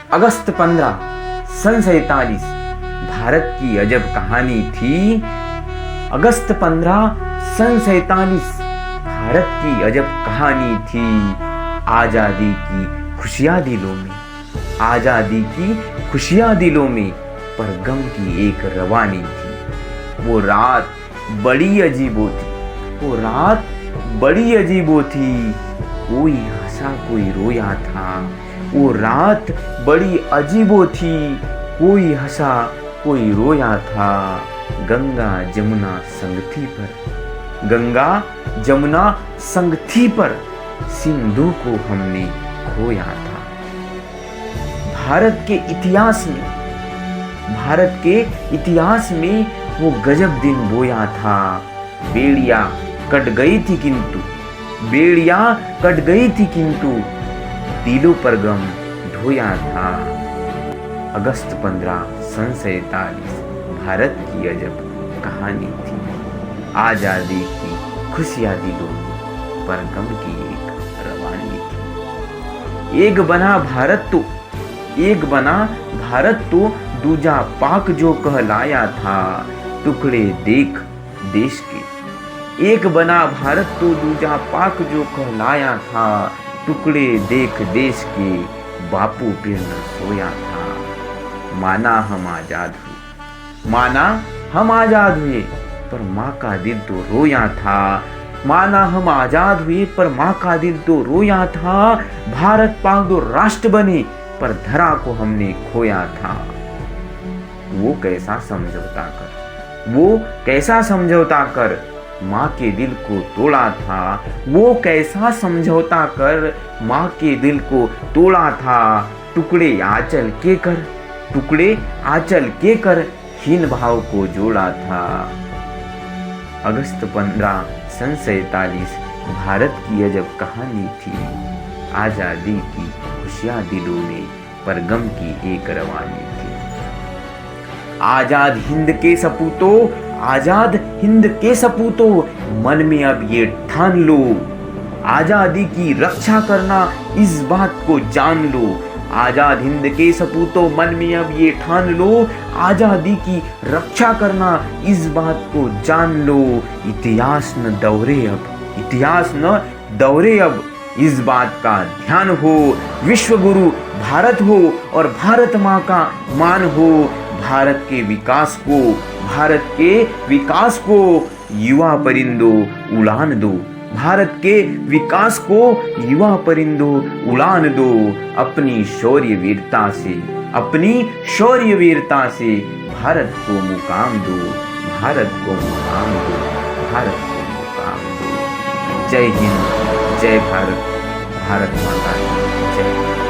अगस्त 15 सन 47 भारत की अजब कहानी थी। अगस्त 15 सन 47 भारत की अजब कहानी थी। आजादी की खुशियां दिलों में, आजादी की खुशियां दिलों में, पर गम की एक रवानी थी। वो रात बड़ी अजीबो थी, वो रात बड़ी अजीबो थी। कोई हंसा कोई रोया था, वो रात बड़ी अजीबो थी। कोई हंसा कोई रोया था। गंगा जमुना संग थी पर, गंगा जमुना संग थी पर, सिंधु को हमने खोया था। भारत के इतिहास में, भारत के इतिहास में वो गजब दिन बोया था। बेड़िया कट गई थी किंतु, बेड़िया कट गई थी किंतु, दिलों पर गम ढोया था। अगस्त 15 सन 47 भारत की अजब कहानी थी। आजादी की खुशियां दिलों में, पर गम की एक रवानी थी। एक बना भारत तो, एक बना भारत तो, दूजा पाक जो कहलाया था। टुकड़े देख देश के, एक बना भारत तो, दूजा पाक जो कहलाया था। टुकड़े देख देश के, बापू फिर न सोया था। माना हम आजाद हुए, माना हम आजाद हुए, पर माँ का दिल तो रोया था। माना हम आजाद हुए, पर माँ का दिल तो रोया था। भारत पाक दो राष्ट्र बने, पर धरा को हमने खोया था। वो कैसा समझौता कर, वो कैसा समझौता कर, माँ के दिल को तोड़ा था। वो कैसा समझौता कर, माँ के दिल को तोड़ा था। टुकड़े आंचल के कर, टुकड़े आंचल के कर, हीन भाव को जोड़ा था। अगस्त 15 सन 47 भारत की अजब कहानी थी। आजादी की खुशियां दिलों में, पर गम की एक रवानी थी। आजाद हिंद के सपूतों, आजाद हिंद के सपूतों, मन में अब ये ठान लो, आजादी की रक्षा करना इस बात को जान लो। आजाद हिंद के सपूतों, मन में अब ये ठान लो, आजादी की रक्षा करना इस बात को जान लो। इतिहास न दौरे अब, इतिहास न दौरे अब, इस बात का ध्यान हो। विश्व गुरु भारत हो और भारत माँ का मान हो। भारत के विकास को, भारत के विकास को युवा परिंदों उड़ान दो। भारत के विकास को युवा परिंदों उड़ान दो। अपनी शौर्य वीरता से, अपनी शौर्य वीरता से भारत को मुकाम दो। भारत को मुकाम दो, भारत को मुकाम दो। जय हिंद, जय भारत, भारत माता की जय।